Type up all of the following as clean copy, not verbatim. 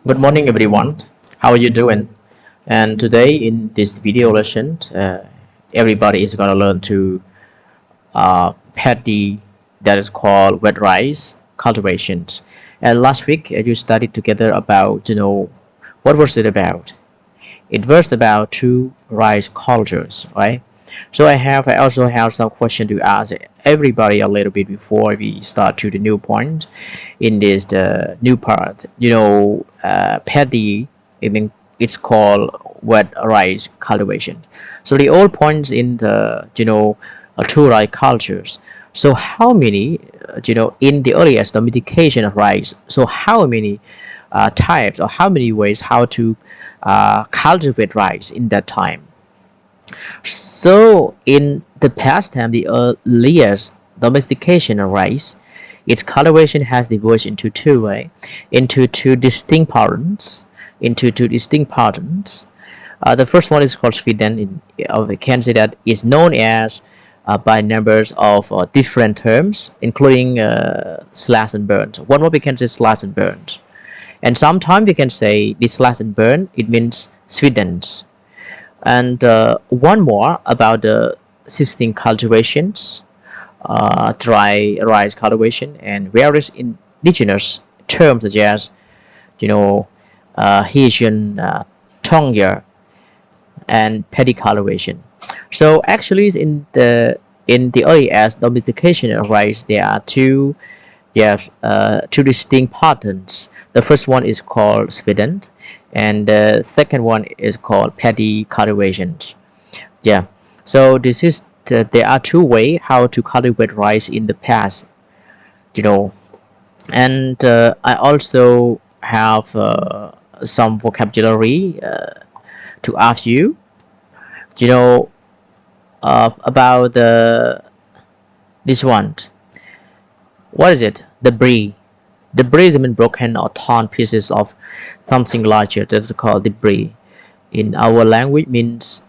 Good morning, everyone. How are you doing? And today, in this video lesson, everybody is going to learn to paddy that is called wet rice cultivations. And last week, you studied together about, what was it about? It was about two rice cultures, right? So I also have some question to ask everybody a little bit before we start to the new point in this the new part. Paddy, I mean, it's called wet rice cultivation. So the old points in the two rice cultures. So how many in the earliest domestication of rice? So how many types or how many ways how to cultivate rice in that time? So in the past time, the earliest domestication of rice, its cultivation has divided into two way, into two distinct patterns, the first one is called Sweden. We can say that is known as by numbers of different terms, including slash and burn. One more we can say slash and burn, and sometimes we can say this slash and burn. It means Sweden. And one more about the existing cultivations, dry rice cultivation, and various indigenous terms such as, Haitian Tonga and paddy cultivation. So actually, in the earliest domestication of rice, there are two distinct patterns. The first one is called Sweden, and the second one is called paddy cultivation. Yeah. So there are two ways how to cultivate rice in the past. You know, and I also have some vocabulary to ask you. You know about this one. What is it? Debris. Debris is broken or torn pieces of something larger. That's called debris. In our language means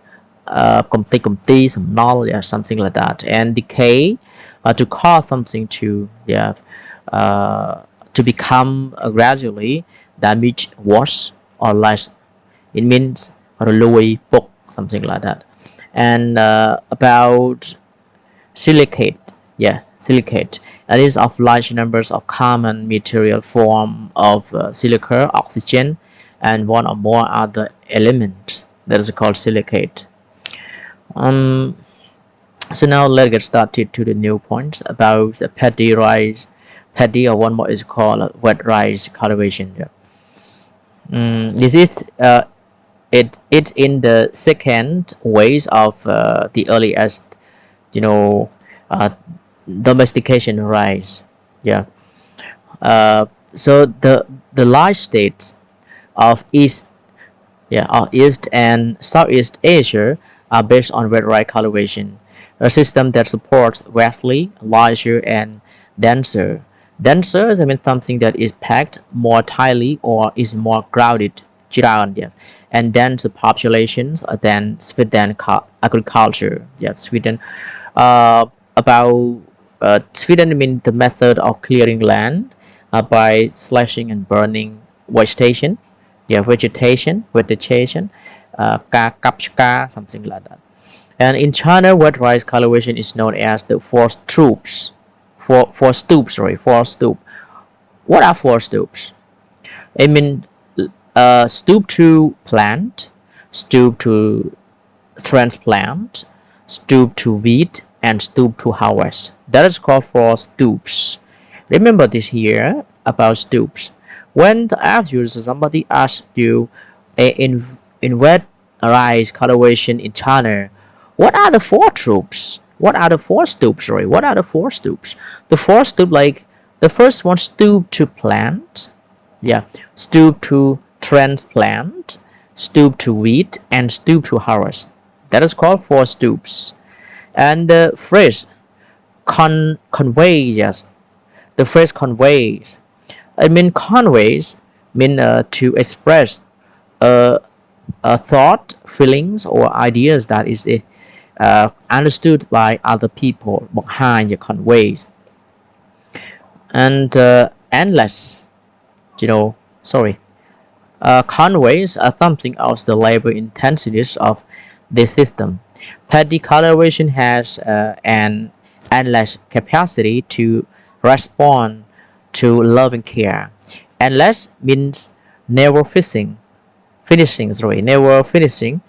some knowledge or something like that. And decay, to cause something to become gradually damaged, worse or less. It means lower book, something like that. And about silicate, silicate. It is of large numbers of common material form of silica, oxygen, and one or more other elements. That is called silicate. So now let's get started to the new points about the paddy rice. Paddy, or one more is called wet rice cultivation. This is it's in the second ways of the earliest, domestication rice. So the large states of East and Southeast Asia are based on wet rice cultivation, a system that supports vastly larger and denser. Denser is something that is packed more tightly or is more crowded, and dense populations than Sweden agriculture. Sweden. About Sweden means the method of clearing land by slashing and burning vegetation. Vegetation, something like that. And in China, wet rice cultivation is known as the four stoops. Four stoops. What are four stoops? I mean, stoop to plant, stoop to transplant, stoop to weed, and stoop to harvest. That is called four stoops. Remember this here about stoops. When somebody asks you in wet rice cultivation in China, what are the four stoops? What are the four stoops? What are the four stoops? The four stoops, like the first one, stoop to plant, stoop to transplant, stoop to weed, and stoop to harvest. That is called four stoops. And the phrase conveys. The phrase conveys. Conveys mean to express a thought, feelings, or ideas that is understood by other people. Behind the conveys. And endless. Sorry. conveys something of the labor intensities of the system. Paddy cultivation has an endless capacity to respond to loving care. Endless means never never finishing,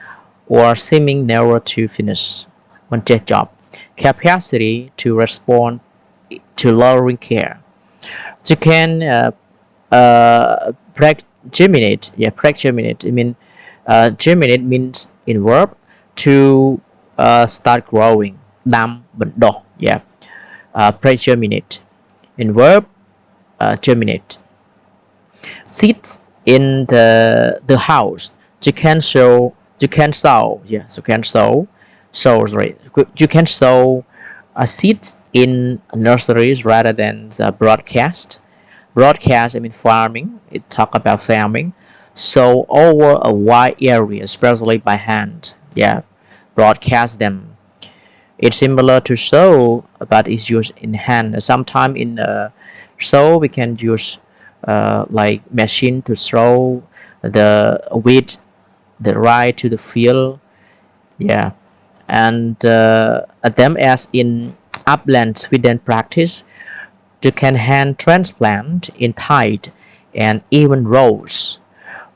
or seeming never to finish one job. Capacity to respond to loving care. You can germinate. Yeah, germinate. I mean, germinate means in verb to start growing. Đâm bệnh đỏ. Yeah, germinate. In verb, germinate. Seeds in the house. You can sow. Yes, you can sow. Sow, right? You can sow seeds in nurseries rather than the broadcast. Broadcast, I mean farming. It talk about farming. So over a wide area, especially by hand. Yeah, broadcast them. It's similar to sow, but it's used in hand. Sometimes in sow we can use like machine to throw the wheat, the rye to the field. Yeah, and them as in upland Sweden practice, you can hand transplant in tight and even rows.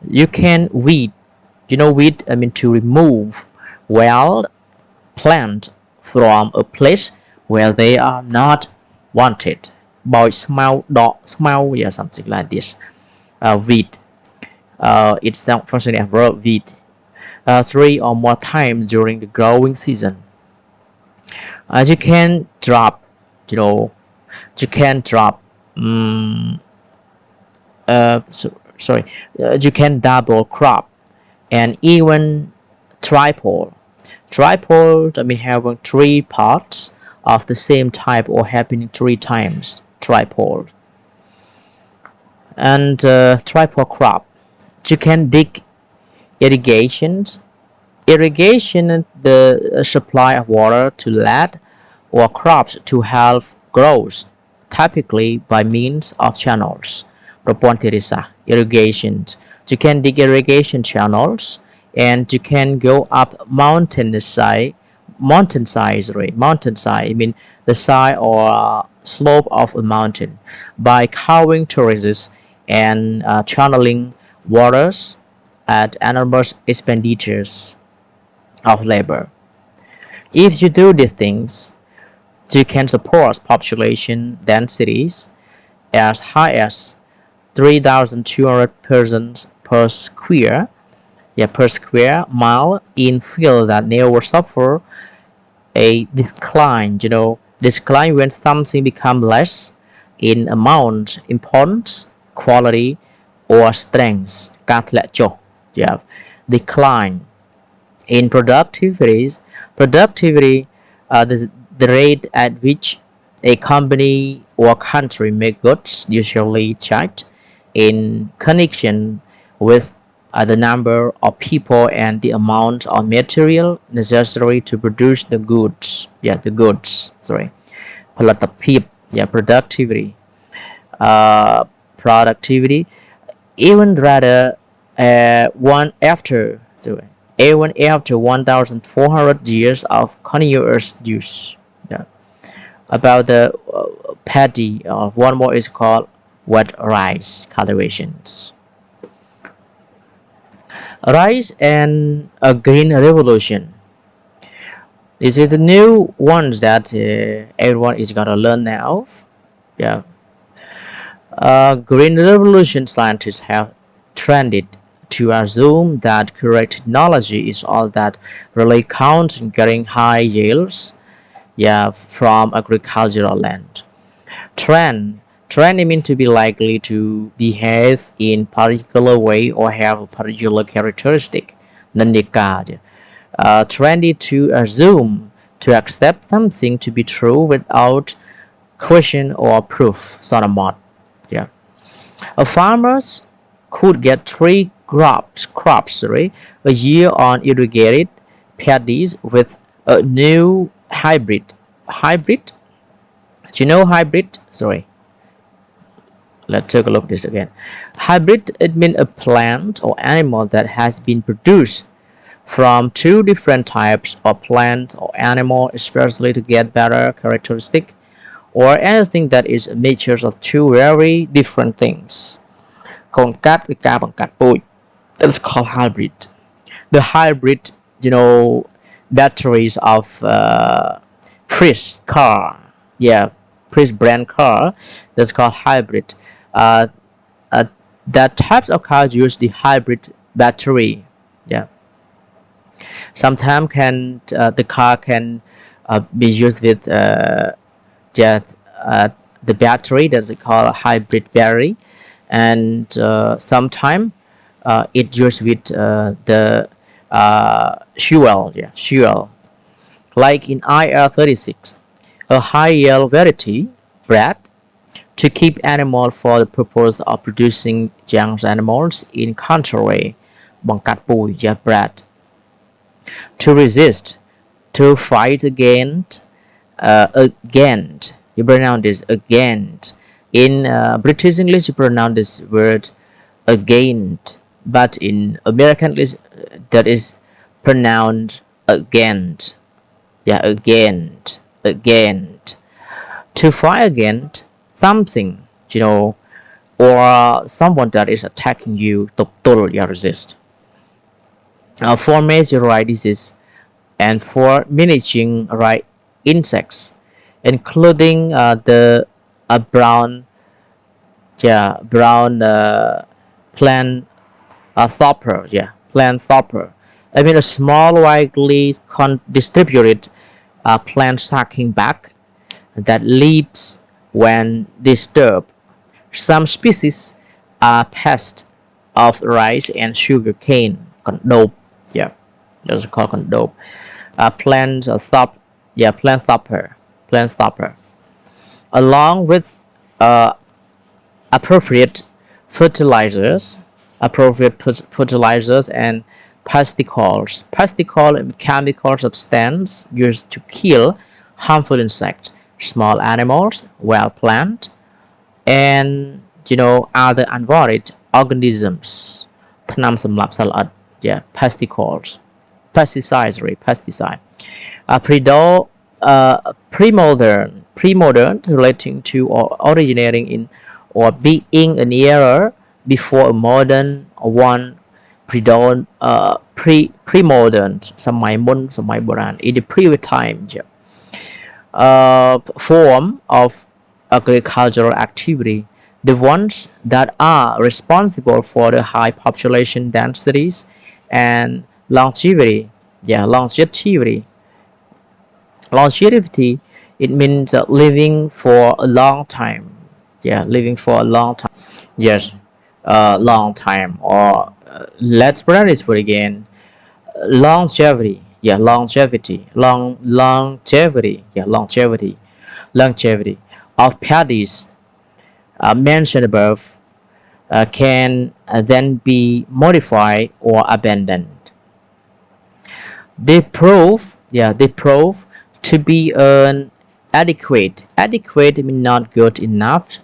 You can weed. Weed, I mean to remove wild plant from a place where they are not wanted. By smell, dog smell, yeah, something like this. Weed. It's not functioning as verb weed. 3 or more times during the growing season. You can drop, you know, you can drop. Sorry, you can double crop and even triple. Tripod, I mean having 3 parts of the same type or happening 3 times. Tripod. And tripod crop. You can dig irrigations. Irrigation, the supply of water to land or crops to help growth, typically by means of channels. Propontirisa, irrigation. You can dig irrigation channels and you can go up mountainside. Mountainside, I mean the side or slope of a mountain by carving terraces and channeling waters at enormous expenditures of labor. If you do these things, you can support population densities as high as 3,200 persons per square mile in field that never suffer a decline. Decline when something becomes less in amount, importance, quality, or strength. Yeah, decline in productivity. The rate at which a company or country make goods usually checked in connection with the number of people and the amount of material necessary to produce the goods. Yeah, the goods. Sorry, productivity. Uh, Productivity. Even rather, one after. Sorry, even after 1,400 years of continuous use. Yeah. About the paddy, one more is called wet rice cultivations. Rice and a green revolution. This is the new ones that everyone is gonna learn now. Yeah. Green revolution scientists have trended to assume that correct technology is all that really counts in getting high yields, yeah, from agricultural land. Trend means to be likely to behave in particular way or have a particular characteristic. Nandika. Trendy to assume, to accept something to be true without question or proof. Sort of mod. Yeah. A farmers could get 3 crops a year on irrigated paddies with a new hybrid. Hybrid? Do you know hybrid? Sorry. Let's take a look at this again. Hybrid, it means a plant or animal that has been produced from two different types of plant or animal, especially to get better characteristic, or anything that is a mixture of two very different things. Con cát với cá bằng cát bụi. That's called hybrid. The hybrid, batteries of Prius car, yeah, Prius brand car, that's called hybrid. Uh, uh, that types of cars use the hybrid battery. Yeah, sometimes the car can be used with just the battery that's called hybrid battery, and sometimes it used with the fuel, yeah, fuel. Like in Y1V9S2-2020-2021, a high yield variety bred to keep animals for the purpose of producing young animals in country, bằng cách bùi, yeah, bred to resist, to fight against. You pronounce this against. In British English, you pronounce this word against, but in American English, that is pronounced against. Yeah, against. To fight against something, or someone that is attacking you, totally resist. For major right disease and for managing right insects, including the brown plant thopper, plant thopper. I mean a small widely distributed plant sucking bug that leaves when disturbed. Some species are pests of rice and sugar cane. Condope, yeah, that's called condope. Plant thopper, along with appropriate fertilizers, and pesticides. Pesticides, chemical substance used to kill harmful insects, small animals, wild plant, and other unwanted organisms. ថ្នាំសម្លាប់សត្វល្អិត yeah, pesticide. Premodern relating to or originating in or being an era before a modern one. Premodern សម័យមុនសម័យបុរាណ in the previous time, form of agricultural activity, the ones that are responsible for the high population densities and longevity. Longevity, it means living for a long time. Yes, long time. Or let's pronounce this word again. Longevity. Longevity of paddies mentioned above can then be modified or abandoned. They prove to be inadequate. Adequate means not good enough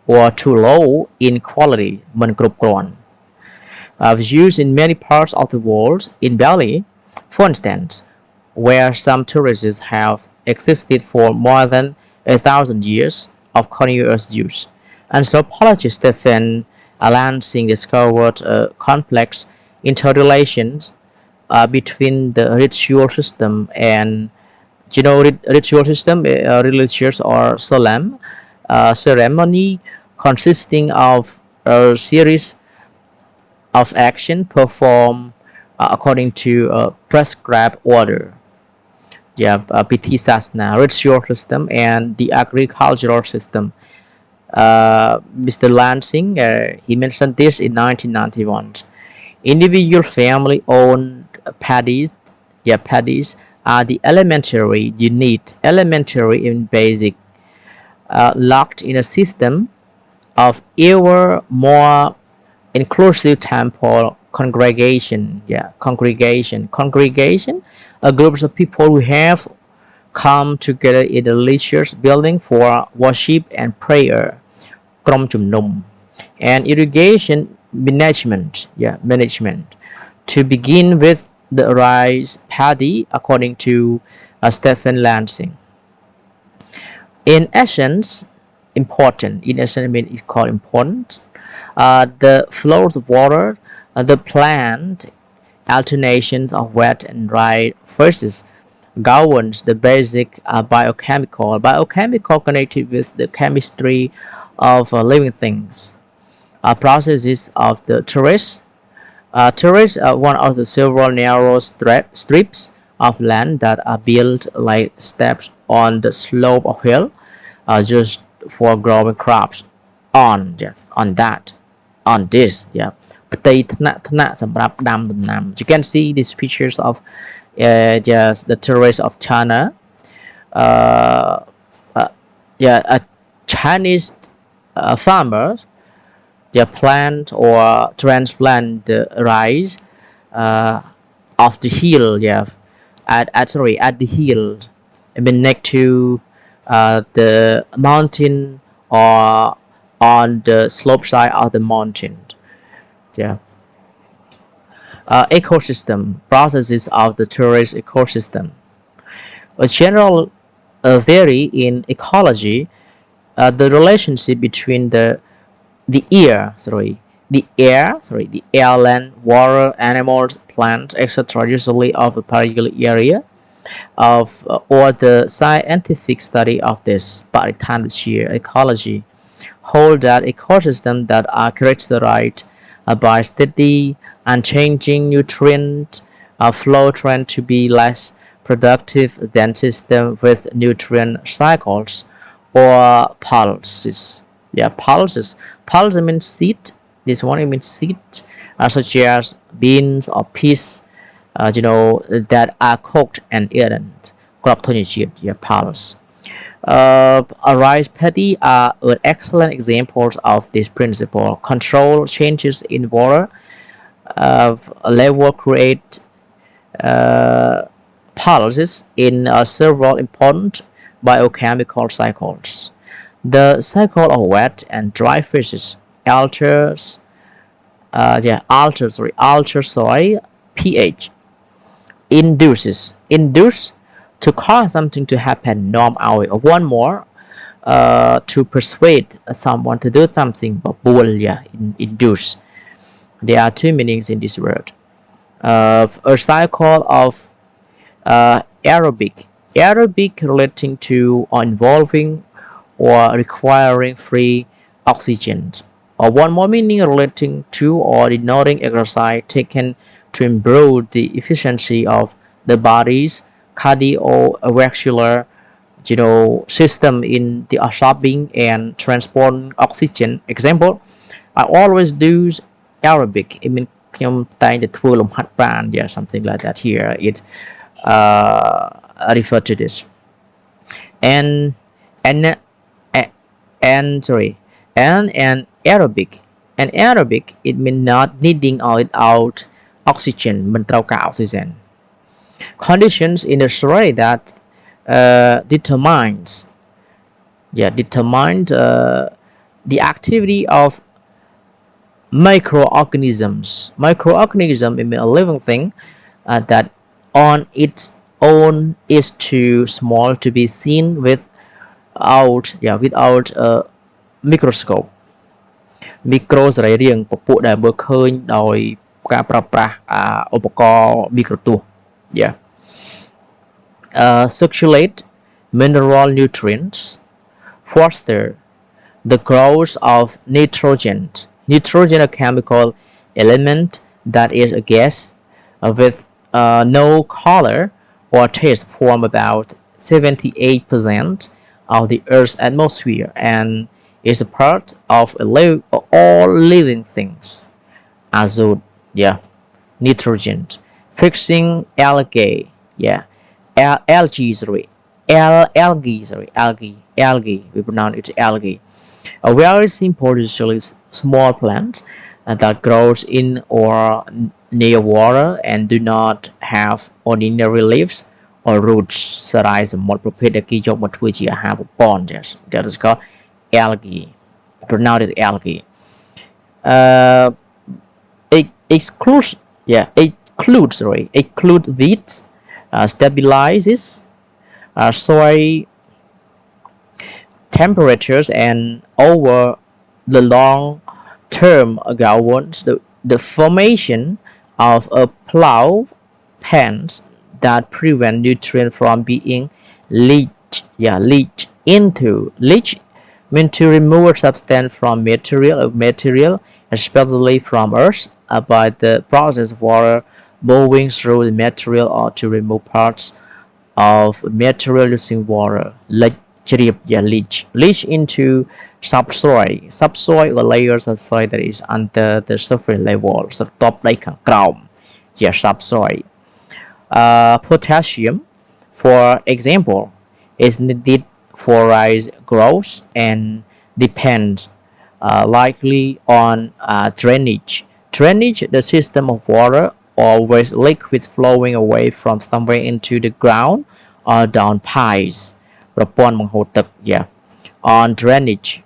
or too low in quality. មិនគ្រប់គ្រាន់ used in many parts of the world. In Bali, for instance, where some tourists have existed for more than 1,000 years of continuous use. Anthropologist Stephen Lansing discovered a complex interrelations between the ritual system and ritual system, religious or solemn ceremony consisting of a series of action performed according to a prescribed order. PT Sasna, ritual system, and the agricultural system. Mr. Lansing, he mentioned this in 1991. Individual family-owned paddies are the elementary unit, elementary and basic, locked in a system of ever more inclusive temple congregation. Congregation, a group of people who have come together in a religious building for worship and prayer. ក្រុមជំនុំ and irrigation management to begin with the rice paddy according to Stephen Lansing. In essence, important. In essence, I mean it's called important. The flows of water, the plant alternations of wet and dry phases governs the basic biochemical connected with the chemistry of living things. Processes of the terrace. Terrace are one of the several narrow strips of land that are built like steps on the slope of hill, just for growing crops on that on this. You can see these pictures of just the terrace of China. uh, a Chinese farmers, they plant or transplant the rice uh, off the hill, at the hill, I mean next to the mountain or on the slope side of the mountain. Yeah. Ecosystem processes of the terrace ecosystem. A general theory in ecology, the relationship between the the air, land, water, animals, plants, etc., usually of a particular area of or the scientific study of this P.32 ecology hold that ecosystems that are characterized by steady and changing nutrient flow tend to be less productive than systems with nutrient cycles or pulses. Pulses. Pulses means seed. This one means seed, such as beans or peas, that are cooked and eaten. Pulse. Rice paddy are excellent examples of this principle. Control changes in water level create pulses in several important biochemical cycles. The cycle of wet and dry phases alters soil pH. Induce to cause something to happen. Norm away or one more to persuade someone to do something. But induce. There are two meanings in this word. A cycle of aerobic relating to or involving or requiring free oxygen, or one more meaning relating to or denoting exercise taken to improve the efficiency of the body's cardiovascular system in the absorbing and transporting oxygen. Example, I always do aerobic. I mean ខ្ញុំតែងតែធ្វើលំហាត់ប្រាណ something like that. Here it refer to this. And and and aerobic. And aerobic, it means not needing or without oxygen, មិនត្រូវការ oxygen. Conditions in the soil that determines the activity of microorganisms. Microorganism is a living thing that on its own is too small to be seen without a microscope. Micro សរីរាង្គពពួកដែលមើលឃើញដោយការប្រើប្រាស់ឧបករណ៍មីក្រូទស្សន៍ circulate mineral nutrients, foster the growth of nitrogen. Nitrogen, a chemical element that is a gas with no color or taste, form about 78% of the Earth's atmosphere and is a part of all living things. Azote, nitrogen. Fixing algae, algae. We pronounce it algae. A very simple, usually small plant that grows in or near water and do not have ordinary leaves or roots. សារាយសមុទ្រប្រភេទដែលគេយកមកធ្វើជាអាហារប្រព័ន្ធ that is called algae. pronounced algae. Uh, it excludes, exclude weeds, stabilizes soil temperatures, and over the long term governs the formation of a plow pans that prevent nutrients from being leached mean to remove substance from material, especially from earth, by the process of water moving through the material, or to remove parts of material using water. Leach into subsoil or layers of soil that is under the surface level, so top like ground. Subsoil. Potassium, for example, is needed for rice growth and depends likely on drainage. Drainage, the system of water or waste liquid flowing away from somewhere into the ground or down pipes. On drainage.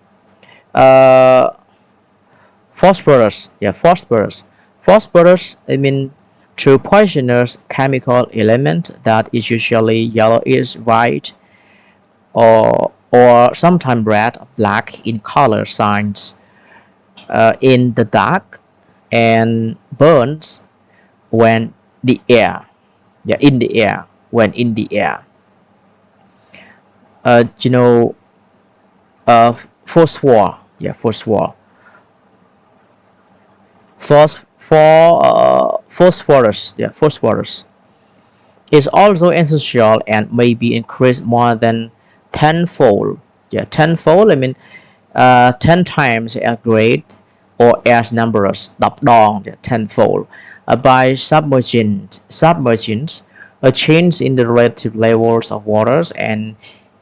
Uh, phosphorus, I mean, through poisonous chemical element that is usually yellowish white, or sometimes red or black in color, signs in the dark and burns when the air in the air when in the air. uh, you know uh, phosphor phosphor phosphorus is also essential and may be increased more than tenfold. Tenfold, I mean 10 times as great or as numerous, đọc đòn, tenfold, by submergence, a change in the relative levels of waters, and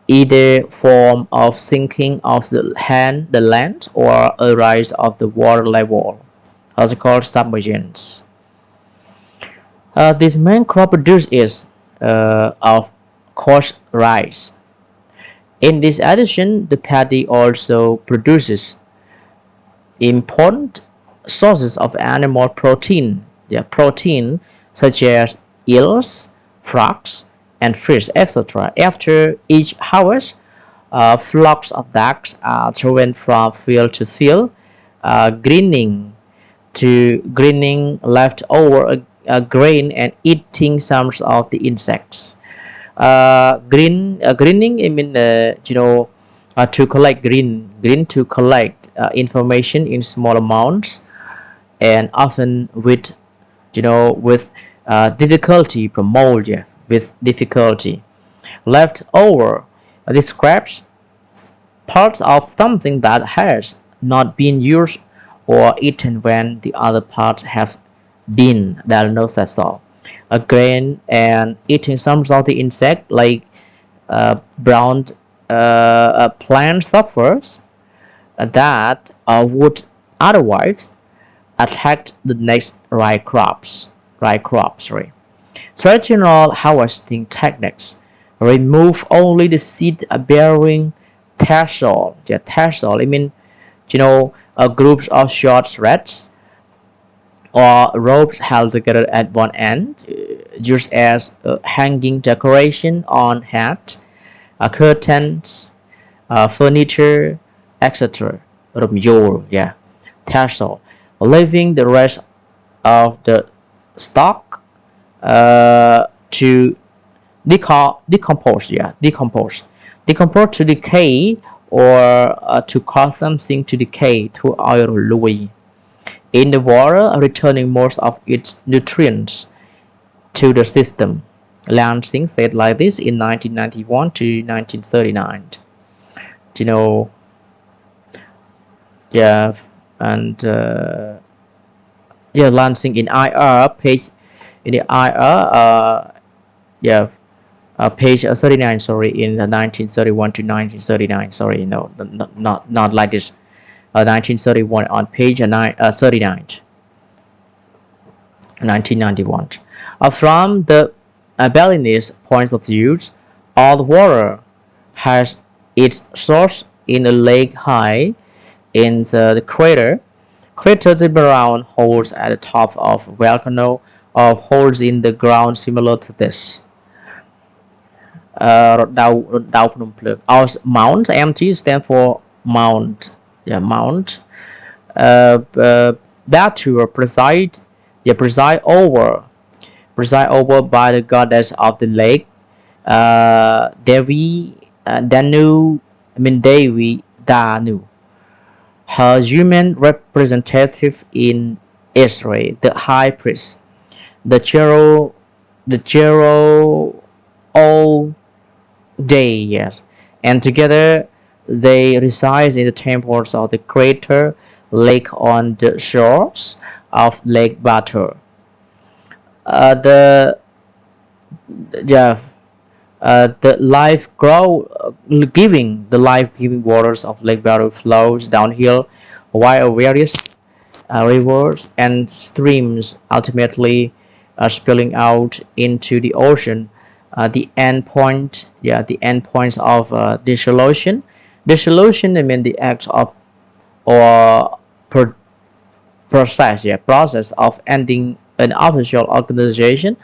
either form of sinking of the land or a rise of the water level, also called submergence. This main crop produce is, of course, rice. In this addition, the paddy also produces important sources of animal protein, protein such as eels, frogs, and fish, etc. After each harvest, flocks of ducks are driven from field to field, gleaning leftover grain and eating some of the insects. Greening, I mean, to collect green to collect information in small amounts, and often with difficulty promote, with difficulty. Leftover describes parts of something that has not been used or eaten when the other parts have been diagnosed as all. A grain and eating some of the insect like brown plant suffers that would otherwise attack the next right crops. Sorry. Traditional harvesting techniques remove only the seed-bearing tassel. Tassel, I mean, groups of short threads or ropes held together at one end, used as hanging decoration on hats, curtains, furniture, etc. Tassel, leaving the rest of the stock to decompose to decay, or to cause something to decay to oil lose in the water, returning most of its nutrients to the system. Lansing said like this in 1991 to 1939. You know, yeah, and Lansing in IR page, in the IR, page 39. Sorry, in 1931 to 1939. Sorry, no, not like this. 1931 on page 39, 1991. From the Balinese point of view, all water has its source in a lake high in the crater. Craters around holes at the top of volcano or holes in the ground similar to this. Đau Phnom Penh. Or Mount MT stand for Mount. Yeah, Mount. That to preside over by the goddess of the lake, Devi Danu. Devi Danu. Her human representative in Israel, the high priest, the Gero all day, yes, and together they reside in the temples of the crater lake on the shores of Lake Batur. The yeah, the life-giving waters of Lake Batur flows downhill while various rivers and streams ultimately spilling out into the ocean. The end points of dissolution. Dissolution, I mean the act of or pro- process of ending an official organization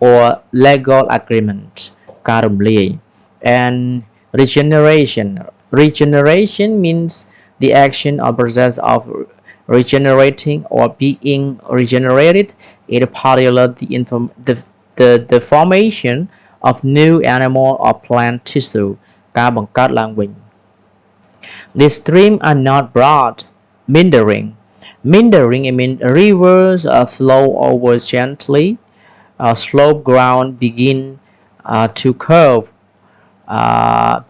or legal agreement. And regeneration means the action or process of regenerating or being regenerated, in particular the formation of new animal or plant tissue. ការបង្កើតឡើងវិញ The streams are not broad, meandering I mean rivers flow over gently. Slope ground begin to curve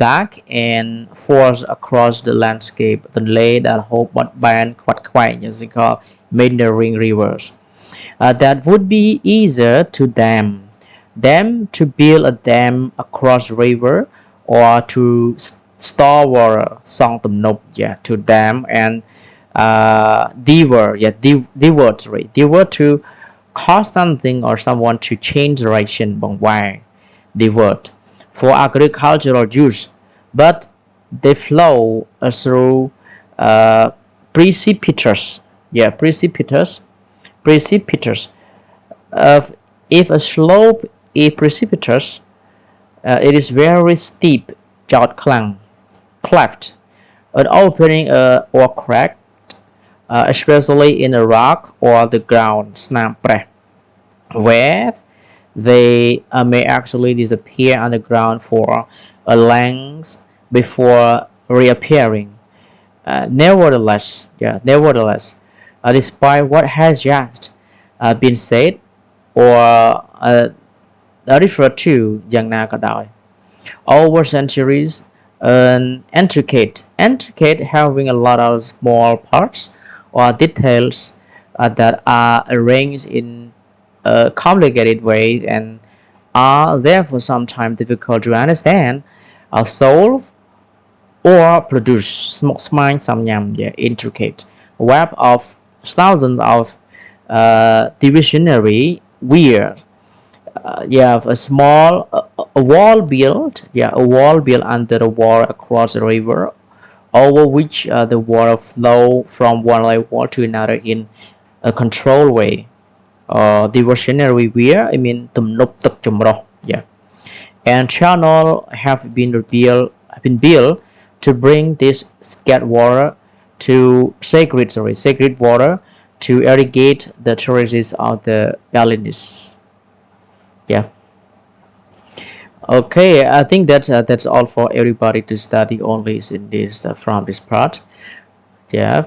back and forth across the landscape. The lake that hope but ban quite quiet, as they call meandering rivers. That would be easier to to build a dam across river or to store water. Song yeah, to dam and divert to cause something or someone to change direction. Divert for agricultural use, but they flow through uh, precipitous. Yeah, precipitous. If a slope is precipitous, it is very steep. จอดคลัง cleft, an opening or crack, especially in a rock or the ground. ស្នាមប្រេះ where they may actually disappear underground for a length before reappearing. Nevertheless, despite what has just been said or referred to យ៉ាងណាក៏ដោយ over centuries, intricate having a lot of small parts or details that are arranged in a complicated way and are therefore sometimes difficult to understand, solve, or produce. Intricate web of thousands of divisionary weird. You have a small a wall built under the wall across the river, over which the water flow from one level to another in a controlled way. Diversionary weir, I mean ទំនប់ទឹកចម្រុះ yeah, and channel have been built to bring this scarce water to sacred water to irrigate the terraces of the Balinese. Yeah. Okay, I think that's all for everybody to study only in this from this part. Yeah,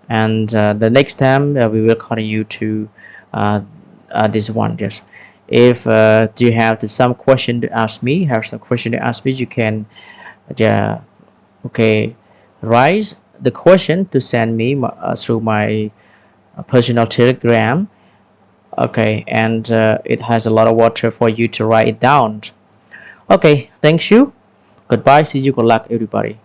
and the next time we will continue to this one. Yes, if you have some question to ask me, you can okay, write the question to send me through my personal Telegram. Okay, and it has a lot of water for you to write it down. Okay, thank you. Goodbye. See you. Good luck, everybody.